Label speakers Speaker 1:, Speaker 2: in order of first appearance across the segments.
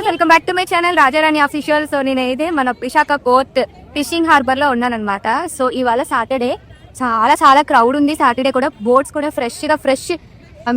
Speaker 1: Welcome back to my channel రాజారాణి official. So నేనైతే మన Visakha port fishing harbour లో ఉన్నానన్నమాట. So ఇవాళ సాటర్డే, చాలా చాలా క్రౌడ్ ఉంది. సాటర్డే కూడా బోట్స్ కూడా ఫ్రెష్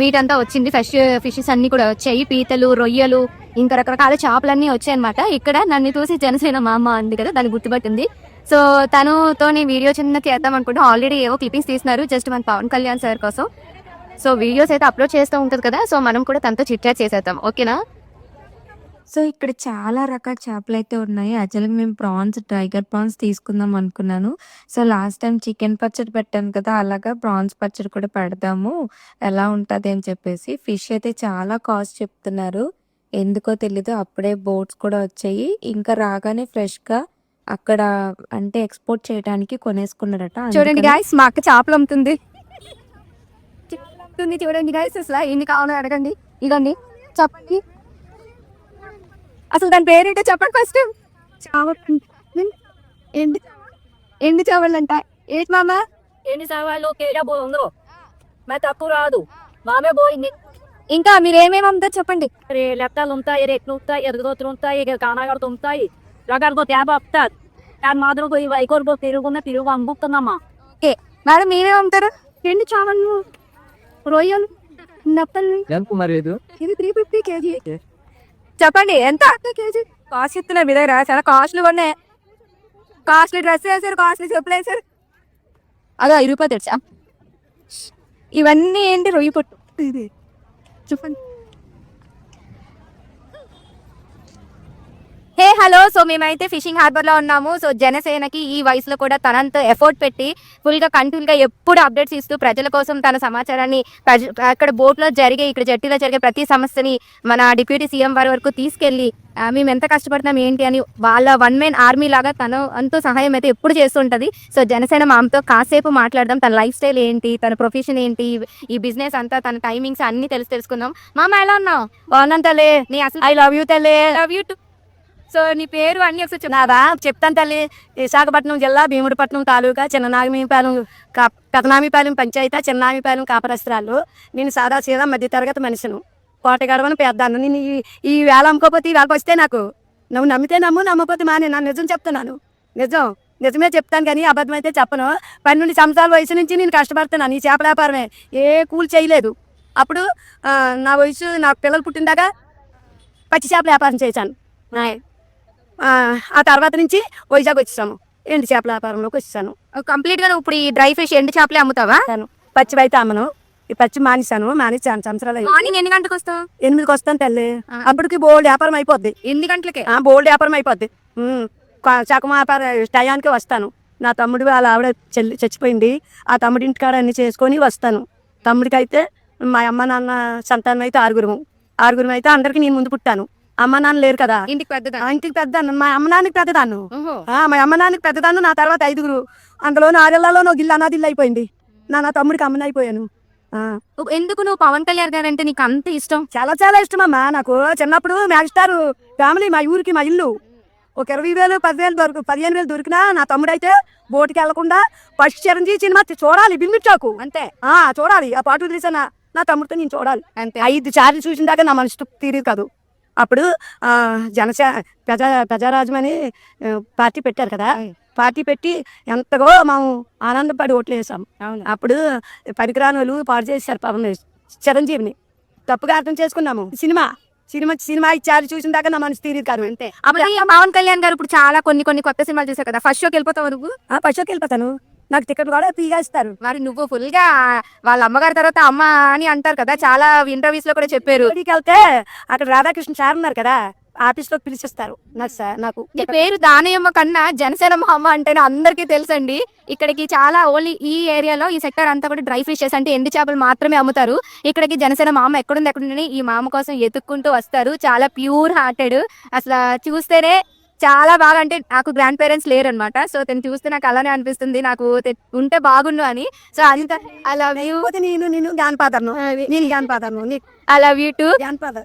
Speaker 1: మీట్ అంతా వచ్చింది. ఫ్రెష్ ఫిషెస్ అన్ని కూడా వచ్చాయి. పీతలు, రొయ్యలు, ఇంకా రకరకాల చేపలన్నీ వచ్చాయి అనమాట. ఇక్కడ నన్ను చూసి జనసేన మా అమ్మ ఉంది కదా, దాన్ని గుర్తుపట్టింది. సో తనతో నేను వీడియో చిన్న చేద్దాం అనుకుంటే ఆల్రెడీ ఏవో క్లిప్పింగ్స్ తీస్తున్నారు జస్ట్ మన పవన్ కళ్యాణ్ సార్ కోసం. సో వీడియోస్ అయితే అప్లోడ్ చేస్తూ ఉంటుంది కదా, సో మనం కూడా తనతో చిట్ చాట్ చేసేద్దాం, ఓకేనా?
Speaker 2: సో ఇక్కడ చాలా రకాల చేపలు అయితే ఉన్నాయి. యాక్చువల్గా మేము టైగర్ ప్రాన్స్ తీసుకుందాం అనుకున్నాను. సో లాస్ట్ టైం చికెన్ పచ్చడి పెట్టాను కదా, అలాగా ప్రాన్స్ పచ్చడి కూడా పెడదాము, ఎలా ఉంటుంది అని చెప్పేసి. ఫిష్ అయితే చాలా కాస్ట్ చెప్తున్నారు, ఎందుకో తెలీదు. అప్పుడే బోట్స్ కూడా వచ్చాయి, ఇంకా రాగానే ఫ్రెష్గా అక్కడ అంటే ఎక్స్పోర్ట్ చేయడానికి కొనేసుకున్నారట.
Speaker 1: చూడండి గాయస్, మా అక్క చేపలు అమ్ముతుంది. చూడండి గాయస్, అసలు ఎన్ని కావాలో అడగండి. ఇదండి చెప్పండి, అసలు దాని పేరేంటో చెప్పండి ఫస్ట్. ఎండు చేపలు అంట. ఏంటి మామ?
Speaker 3: ఎన్ని సవాళ్ళు కేజా పోయిందో మరి తక్కువ రాదు, మామే పోయింది.
Speaker 1: ఇంకా మీరు ఏమేమి అమ్ముతారు చెప్పండి.
Speaker 3: లెక్కలు ఉంటాయి, రెట్లు ఉంటాయి, ఎదుగుదోతులు ఉంటాయి, కానాగడలు ఉంటాయి, రకాలతో తేప వస్తారు. దాని మాత్రం పోయి వైకోరు తిరుగు అమ్ముతున్నామా.
Speaker 1: ఓకే మేడం, మీరేం అమ్ముతారు? ఎండు చేపలు, రొయ్యలు, నప్పలు. ఇది 350 కేజీ. చెప్పండి ఎంత కేజీ? కాస్ట్ ఇస్తున్నారు మీ దగ్గర, చాలా కాస్ట్లీ ఉన్నాయి. కాస్ట్లీ డ్రెస్ వేసారు, కాస్ట్లీ చెప్పులు వేసారు. అదో 5 రూపాయలు తెచ్చా. ఇవన్నీ ఏంటి? రొయ్యి పొట్టు. ఇది చెప్పండి. హే హలో, సో మేమైతే ఫిషింగ్ హార్బర్ లో ఉన్నాము. సో జనసేనకి ఈ వయసులో కూడా తనంత ఎఫర్ట్ పెట్టి ఫుల్ గా కంటిన్యూ గా ఎప్పుడు అప్డేట్స్ ఇస్తూ ప్రజల కోసం తన సమాచారాన్ని అక్కడ బోట్ లో జరిగే, ఇక్కడ జట్టిలో జరిగే ప్రతి సమస్యని మన డిప్యూటీ సీఎం వారి వరకు తీసుకెళ్లి మేము ఎంత కష్టపడుతున్నాం ఏంటి అని వాళ్ళ వన్ మెన్ ఆర్మీ లాగా తను అంతూ సహాయం అయితే ఎప్పుడు చేస్తుంటది. సో జనసేన మామతో కాసేపు మాట్లాడదాం. తన లైఫ్ స్టైల్ ఏంటి, తన ప్రొఫెషన్ ఏంటి, ఈ బిజినెస్ అంతా, తన టైమింగ్స్ అన్ని తెలుసుకుందాం. మామ ఎలా ఉన్నావు?
Speaker 3: బాగున్నాను తల్లి,
Speaker 1: నీ అసలు
Speaker 3: ఐ లవ్ యూ తల్లి.
Speaker 1: Love you to. సో నీ పేరు అన్ని ఒకసారి
Speaker 3: నాదా చెప్తాను తల్లి. విశాఖపట్నం జిల్లా భీముడిపట్నం తాలూకా చిన్ననామిపాలెం పెదనామిపాలెం పంచాయతీ చిన్ననామిపాలెం కాపరస్త్రాలు. నేను సాదా సీదా మధ్య తరగతి మనిషిను, కోట గడవని పెద్దాను. నేను ఈ వేళ అమ్ముకోపోతే ఈ వేళకి వస్తే నాకు, నువ్వు నమ్మితే నమ్ము, నమ్మకపోతే మానే. నేను నిజం చెప్తున్నాను, నిజమే చెప్తాను కానీ అబద్ధం అయితే చెప్పను. 12 సంవత్సరాల వయసు నుంచి నేను కష్టపడుతున్నాను ఈ చేపల వ్యాపారమే, ఏ కూలి చేయలేదు. అప్పుడు నా వయసు, నా పిల్లలు పుట్టిందాకా పచ్చి చేపల వ్యాపారం చేశాను. ఆ తర్వాత నుంచి వైజాగ్ వచ్చేసాము, ఎండు చేపల వ్యాపారంలోకి వచ్చేసాను
Speaker 1: కంప్లీట్ గా. ఇప్పుడు ఈ డ్రై ఫిష్ ఎండు చేపలే అమ్ముతావా?
Speaker 3: పచ్చి అయితే అమ్మను, ఈ పచ్చి మానేశాను 2 సంవత్సరాలు.
Speaker 1: మార్నింగ్ ఎన్ని గంటలకు వస్తావు?
Speaker 3: 8కి వస్తాను తల్లి. అప్పటికి బోల్డ్ వ్యాపారం అయిపోద్ది.
Speaker 1: 8 గంటలకే
Speaker 3: బోల్డ్ వ్యాపారం అయిపోద్ది. చకమ వ్యాపారం టయానికి వస్తాను. నా తమ్ముడు వాళ్ళ ఆవిడ చచ్చిపోయింది, ఆ తమ్ముడి ఇంటికాడ అన్ని చేసుకొని వస్తాను. తమ్ముడికి అయితే మా అమ్మ నాన్న సంతానం అయితే 6 అయితే అందరికి నేను ముందు పుట్టాను. అమ్మ నాన్న లేరు కదా,
Speaker 1: ఇంటికి
Speaker 3: పెద్దదాన్ని. మా అమ్మ నాన్నకి పెద్దదాన్ని, మా అమ్మ నాన్నకి పెద్దదాన్ని. నా తర్వాత 5, అందులో 6 గిల్లు అనాదిల్లు అయిపోయింది. నా తమ్ముడికి అమ్మని అయిపోయాను.
Speaker 1: ఎందుకు నువ్వు పవన్ కళ్యాణ్ గారు అంటే నీకు అంత ఇష్టం?
Speaker 3: చాలా చాలా ఇష్టం అమ్మా నాకు. చిన్నప్పుడు మెగాస్టార్ ఫ్యామిలీ, మా ఊరికి మా ఇల్లు. ఒక 20,000 10,000 15,000 దొరికినా నా తమ్ముడు అయితే బోటుకి వెళ్లకుండా ఫస్ట్ చిరంజీవి సినిమా చూడాలి, బిల్మిచ్చాకు అంతే. చూడాలి, ఆ పాటలు తీసాను. నా తమ్ముడితో నేను చూడాలి అంతే. 5 సార్లు చూసిన దాకా నా మనసు తీరేది కాదు. అప్పుడు ప్రజారాజ్యం అని పార్టీ పెట్టారు కదా, పార్టీ పెట్టి ఎంతగో మేము ఆనందపడి ఓట్లు వేసాం. అప్పుడు పరికరాలు వాళ్ళు పాడు చేశారు పవన్ చిరంజీవిని, తప్పుగా అర్థం చేసుకున్నాము. సినిమా ఇచ్చారు, చూసిన దాకా నా మనసు తీరేది కాదు అంతే.
Speaker 1: అప్పుడు పవన్ కళ్యాణ్ గారు ఇప్పుడు చాలా కొన్ని కొత్త సినిమాలు చూసావు కదా, ఫస్ట్ షోకి వెళ్ళిపోతావు నువ్వు?
Speaker 3: ఫస్ట్ షోకి వెళ్ళిపోతాను, నాకు టికెట్ కూడా ఫ్రీగా ఇస్తారు.
Speaker 1: మరి నువ్వు ఫుల్ గా వాళ్ళ అమ్మగారి తర్వాత అమ్మ అని అంటారు కదా, చాలా ఇంటర్వ్యూస్ లో కూడా చెప్పారు.
Speaker 3: వెళ్తే అక్కడ రాధాకృష్ణ సార్ ఉన్నారు కదా, ఆఫీస్ లో పిలిచిస్తారు. నాకు
Speaker 1: ఈ పేరు దానయ్యమ్మ కన్నా జనసేన అమ్మ అంటేనే అందరికీ తెలుసండి. ఇక్కడికి చాలా ఓన్లీ ఈ ఏరియాలో ఈ సెక్టర్ అంతా కూడా డ్రై ఫిషెస్ అంటే ఎండు చేపలు మాత్రమే అమ్ముతారు. ఇక్కడికి జనసేన మామ ఎక్కడుంది ఈ మామ కోసం ఎత్తుక్కుంటూ వస్తారు. చాలా ప్యూర్ హార్టెడ్, అసలు చూస్తేనే చాలా బాగా. అంటే నాకు గ్రాండ్ పేరెంట్స్ లేరు అనమాట, సో తను చూస్తే నాకు అలానే అనిపిస్తుంది, నాకు ఉంటే బాగుండు అని. సో అంత అలా
Speaker 3: నేను జ్ఞానపాదర్ను,
Speaker 1: ఐ లవ్ యూ టు.
Speaker 3: జానపద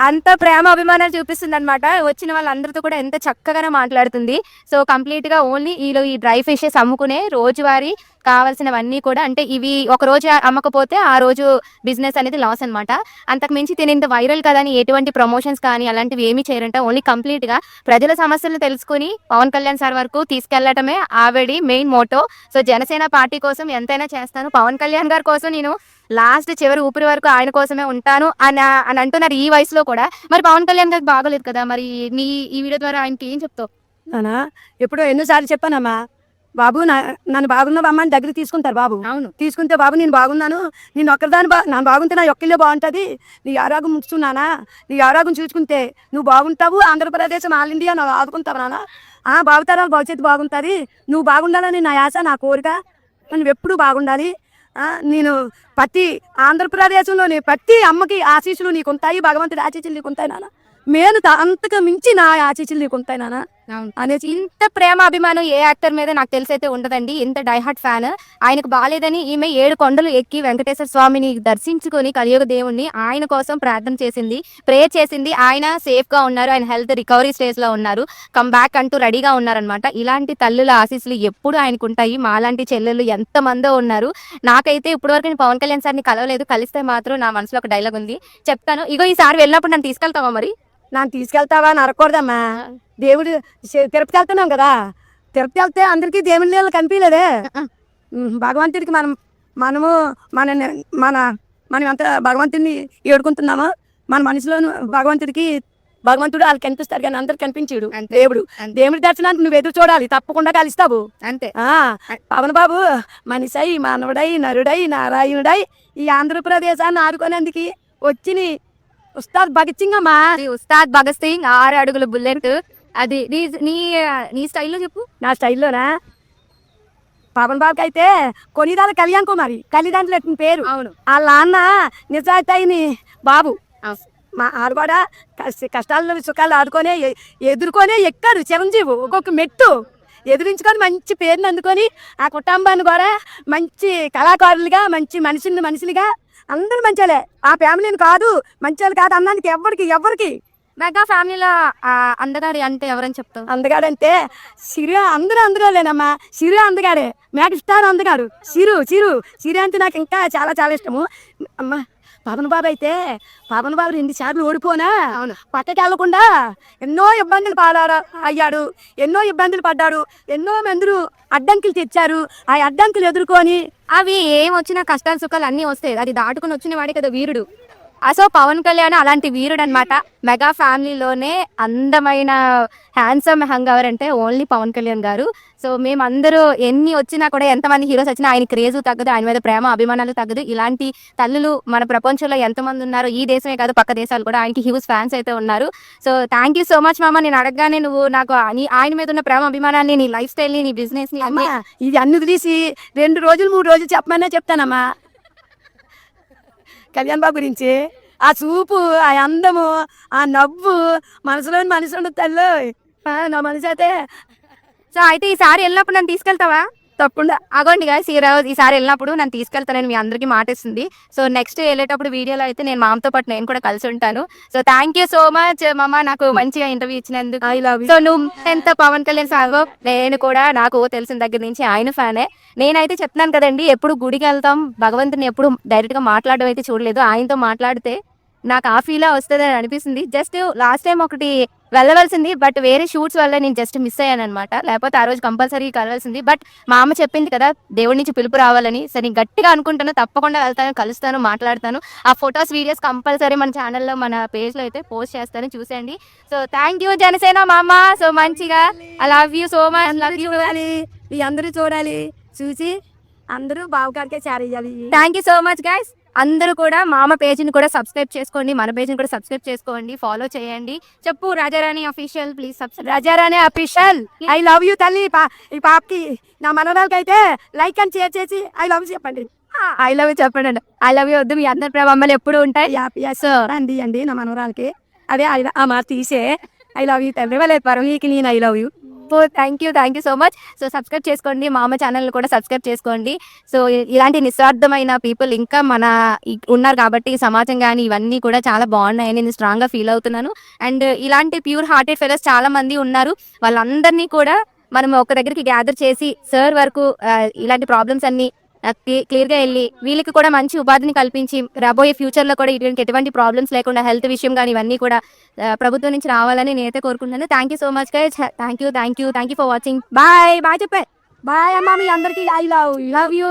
Speaker 1: అంత ప్రేమ అభిమానాలు చూపిస్తుంది అనమాట. వచ్చిన వాళ్ళందరితో కూడా ఎంత చక్కగా మాట్లాడుతుంది. సో కంప్లీట్ గా ఓన్లీ ఈ డ్రై ఫిషెస్ అమ్ముకునే రోజువారీ కావాల్సినవన్నీ కూడా, అంటే ఇవి ఒక రోజు అమ్మకపోతే ఆ రోజు బిజినెస్ అనేది లాస్ అనమాట. అంతకు మించి తినేంత వైరల్ కదని ఎటువంటి ప్రమోషన్స్ కానీ అలాంటివి ఏమీ చేయరంట. ఓన్లీ కంప్లీట్ గా ప్రజల సమస్యలను తెలుసుకుని పవన్ కళ్యాణ్ సార్ వరకు తీసుకెళ్లటమే ఆవిడ main motto. So Janasena party కోసం ఎంతైనా చేస్తాను, పవన్ కళ్యాణ్ గారి కోసం నేను లాస్ట్ చివరి ఊపిరి వరకు ఆయన కోసమే ఉంటాను అని అంటున్నారు ఈ వయసులో కూడా. మరి పవన్ కళ్యాణ్ గారికి బాగోలేదు కదా, మరి నీ ఈ వీడియో ద్వారా ఆయనకి ఏం చెప్తావు?
Speaker 3: నానా ఎప్పుడో ఎన్నోసార్లు చెప్పానమ్మా, బాబు నన్ను బాగున్నావమ్మా అని దగ్గర తీసుకుంటారు బాబు.
Speaker 1: అవును,
Speaker 3: తీసుకుంటే బాబు నేను బాగున్నాను, నేను ఒక్కదాని నన్ను బాగుంటే నా ఒక్కళ్ళే బాగుంటుంది, నీ ఆరోగ్యం ముచ్చున్నానా, నీ ఆరోగ్యం చూసుకుంటే నువ్వు బాగుంటావు, ఆంధ్రప్రదేశ్ ఆల్ ఇండియా నువ్వు ఆదుకుంటావు నాన్న, భావితరాలు భవిష్యత్తు బాగుంటుంది, నువ్వు బాగుండాలని నా ఆశ, నా కోరిక, నువ్వు ఎప్పుడు బాగుండాలి. నేను ప్రతి ఆంధ్రప్రదేశ్లోని ప్రతి అమ్మకి ఆశీస్సులు నీకు ఉంటాయి, భగవంతుడి ఆశీస్సులు నీకు ఉంటాయి నాన్న, మేలు అంతకు మించి నా ఆశీస్సులు నీకు ఉంటాయి నాన్న అనేసి.
Speaker 1: ఇంత ప్రేమ అభిమానం ఏ యాక్టర్ మీద నాకు తెలిసైతే ఉండదండి. ఇంత డైహార్ట్ ఫ్యాన్. ఆయనకు బాగాలేదని ఈమె 7 కొండలు ఎక్కి వెంకటేశ్వర స్వామిని దర్శించుకొని కలియుగ దేవుణ్ణి ఆయన కోసం ప్రార్థన చేసింది, ప్రే చేసింది. ఆయన సేఫ్ గా ఉన్నారు, ఆయన హెల్త్ రికవరీ స్టేజ్ లో ఉన్నారు, కమ్ బ్యాక్ అంటూ రెడీగా ఉన్నారనమాట. ఇలాంటి తల్లుల ఆశీస్సులు ఎప్పుడు ఆయనకు ఉంటాయి. మాలాంటి చెల్లెళ్ళు ఎంతమందో ఉన్నారు. నాకైతే ఇప్పుడు వరకు నేను పవన్ కళ్యాణ్ సార్ని కలవలేదు, కలిస్తే మాత్రం నా మనసులో ఒక డైలాగ్ ఉంది, చెప్తాను. ఇగో ఈసారి వెళ్ళినప్పుడు నన్ను తీసుకెళ్తావా? మరి
Speaker 3: నన్ను తీసుకెళ్తావా అని అడగకూడదమ్మా. దేవుడు తిరుపతి వెళ్తున్నాం కదా, తిరుపతి వెళ్తే అందరికీ దేవుని నీళ్ళు కనిపించలేదే. భగవంతుడికి మనము మనం ఎంత భగవంతుడిని ఏడుకుంటున్నామో మన మనసులోను భగవంతుడు వాళ్ళకి కనిపిస్తారు కానీ అందరికి కనిపించాడు దేవుడు. దేవుడి దర్శనానికి నువ్వు ఎదురు చూడాలి, తప్పకుండా కలుస్తావు
Speaker 1: అంతే.
Speaker 3: పవన్ బాబు మనిషై మానవుడై నరుడై నారాయణుడై ఈ ఆంధ్రప్రదేశాన్ని ఆదుకునేందుకు వచ్చి ఉస్తాద్ భగత్ సింగ్ అమ్మా.
Speaker 1: ఉస్తాద్ భగత్ సింగ్ 6 అడుగుల బుల్లెట్. అది నీ స్టైల్లో చెప్పు.
Speaker 3: నా స్టైల్లోనా? పవన్ బాబుకి అయితే కొనిదాల కళ్యాణ్ కుమారి, కళ్యాణ్ పేరు.
Speaker 1: అవును,
Speaker 3: వాళ్ళ నాన్న నిజాయితీని బాబు. మా ఆడు కూడా కష్టాలను సుఖాలు ఆడుకొనే ఎదుర్కొనే ఎక్కాడు చిరంజీవి. ఒక్కొక్క మెట్టు ఎదురించుకొని మంచి పేరుని అందుకొని ఆ కుటుంబాన్ని కూడా మంచి కళాకారులుగా, మంచి మనుషులుగా అందరూ మంచాలే. ఆ ఫ్యామిలీని కాదు, మంచోళ్ళు కాదు అన్నానికి ఎవరికి
Speaker 1: మెగా ఫ్యామిలీలో అందగాడి అంటే ఎవరని చెప్తావు?
Speaker 3: అందగాడంటే సిరి. అందరూ లేనమ్మా, సిరి అందగాడే. మేక స్టార్ అందగాడు సిరి అంటే నాకు ఇంకా చాలా చాలా ఇష్టము అమ్మా. పవన్ బాబు అయితే పవన్ బాబు 2 సార్లు ఓడిపోనా పక్కకి వెళ్లకుండా ఎన్నో ఇబ్బందులు అయ్యాడు, ఎన్నో ఇబ్బందులు పడ్డాడు, ఎన్నో మంది అడ్డంకులు తెచ్చారు. ఆ అడ్డంకులు ఎదుర్కొని
Speaker 1: అవి ఏం వచ్చినా కష్టాలు సుఖాలు అన్నీ వస్తాయి, అది దాటుకుని వచ్చిన వాడే కదా వీరుడు. సో పవన్ కళ్యాణ్ అలాంటి వీరుడు అనమాట. మెగా ఫ్యామిలీలోనే అందమైన హ్యాండ్సమ్ హంగ్ ఎవరంటే ఓన్లీ పవన్ కళ్యాణ్ గారు. సో మేమందరూ ఎన్ని వచ్చినా కూడా, ఎంతమంది హీరోస్ వచ్చినా ఆయన క్రేజు తగ్గదు, ఆయన మీద ప్రేమ అభిమానాలు తగ్గదు. ఇలాంటి తల్లులు మన ప్రపంచంలో ఎంతమంది ఉన్నారు, ఈ దేశమే కాదు పక్క దేశాలు కూడా ఆయనకి హ్యూజ్ ఫ్యాన్స్ అయితే ఉన్నారు. So thank you so much మామ. నేను అడగగానే నువ్వు నాకు ఆయన మీద ఉన్న ప్రేమ అభిమానాన్ని, నీ లైఫ్ స్టైల్ని, నీ బిజినెస్ని
Speaker 3: ఇది అన్ని తీసి 2 రోజులు 3 రోజులు చెప్పమన్నా చెప్తానమ్మా. కళ్యాణ్ బాబు గురించి ఆ చూపు, ఆ అందము, ఆ నవ్వు, మనసులోని మనిషి ఉండదు తల్లు. నా మనిషి అయితే.
Speaker 1: సో అయితే ఈసారి వెళ్ళినప్పుడు నన్ను తీసుకెళ్తావా?
Speaker 3: తప్పకుండా.
Speaker 1: అగోండి గాయ్స్, ఈసారి వెళ్ళినప్పుడు నన్ను తీసుకెళ్తానని మీ అందరికీ మాటిస్తుంది. సో నెక్స్ట్ వెళ్ళేటప్పుడు వీడియోలో అయితే నేను మామతో పాటు నేను కూడా కలిసి ఉంటాను. So thank you so much మామ, నాకు మంచిగా ఇంటర్వ్యూ ఇచ్చినందుకు.
Speaker 3: I love you.
Speaker 1: సో నువ్వు ఎంత పవన్ కళ్యాణ్ సాగో, నేను కూడా నాకు తెలిసిన దగ్గర నుంచి ఆయన ఫ్యానే. నేనైతే చెప్తున్నాను కదండి, ఎప్పుడు గుడికి వెళ్తాం, భగవంతుని ఎప్పుడు డైరెక్ట్గా మాట్లాడడం అయితే చూడలేదు. ఆయనతో మాట్లాడితే నాకు ఆ ఫీలా వస్తుంది అని అనిపిస్తుంది. జస్ట్ లాస్ట్ టైం ఒకటి వెళ్ళవలసింది, బట్ వేరే షూట్స్ వల్ల నేను జస్ట్ మిస్ అయ్యాను అనమాట. లేకపోతే ఆ రోజు కంపల్సరీ కలవాల్సింది. బట్ మా అమ్మ చెప్పింది కదా దేవుడి నుంచి పిలుపు రావాలని. సరే నేను గట్టిగా అనుకుంటాను, తప్పకుండా వెళ్తాను, కలుస్తాను, మాట్లాడతాను. ఆ ఫొటోస్ వీడియోస్ కంపల్సరీ మన ఛానల్లో, మన పేజ్లో అయితే పోస్ట్ చేస్తాను, చూసేయండి. సో థ్యాంక్ యూ జనసేన మా అమ్మ. సో మంచిగా I love you so much. Love you.
Speaker 3: ఈ అందరూ చూడాలి, చూసి అందరూ బావగారికే చేరేయాలి.
Speaker 1: Thank you so much guys. అందరూ కూడా మామ పేజ్ని కూడా సబ్స్క్రైబ్ చేసుకోండి, మన పేజ్ని కూడా సబ్స్క్రైబ్ చేసుకోండి, ఫాలో చేయండి. చెప్పు Rajarani official, please subscribe.
Speaker 3: Rajarani official. I love you తల్లి. ఈ పాపకి, నా మనవరాలకి అయితే లైక్ అండ్ షేర్ చేసి ఐ లవ్ యూ చెప్పండి.
Speaker 1: ఐ లవ్ యూ చెప్పండి. ఐ లవ్ యూ వద్దు, మీ అందరి ప్రేమ అమ్మలు ఎప్పుడు ఉంటాయి.
Speaker 3: అండి నా మనవరాలకి అదే ఆ మాట తీసే ఐ లవ్ యూ తల్లి. వాళ్ళ పరమీకి నేను ఐ లవ్ యూ.
Speaker 1: అబ్బో thank you so much. So subscribe చేసుకోండి, మా అమ్మ ఛానల్ కూడా సబ్స్క్రైబ్ చేసుకోండి. సో ఇలాంటి నిస్వార్థమైన పీపుల్ ఇంకా మన ఉన్నారు కాబట్టి సమాజం కానీ ఇవన్నీ కూడా చాలా బాగున్నాయని నేను స్ట్రాంగ్గా ఫీల్ అవుతున్నాను. అండ్ ఇలాంటి ప్యూర్ హార్టెడ్ ఫెలోస్ చాలా మంది ఉన్నారు. వాళ్ళందరినీ కూడా మనం ఒక దగ్గరికి గ్యాదర్ చేసి సార్ వరకు ఇలాంటి ప్రాబ్లమ్స్ అన్ని క్లియర్గా వెళ్ళి వీళ్ళకి కూడా మంచి ఉపాధిని కల్పించి రాబోయే ఫ్యూచర్లో కూడా ఇటువంటి ఎటువంటి ప్రాబ్లమ్స్ లేకుండా హెల్త్ విషయం కానీ ఇవన్నీ కూడా ప్రభుత్వం నుంచి రావాలని నేనైతే కోరుకుంటున్నాను. Thank you so much guys. Thank you for watching. Bye చెప్పే.
Speaker 3: బాయ్ అమ్మా, మీ అందరికీ ఐ లవ్ యూ.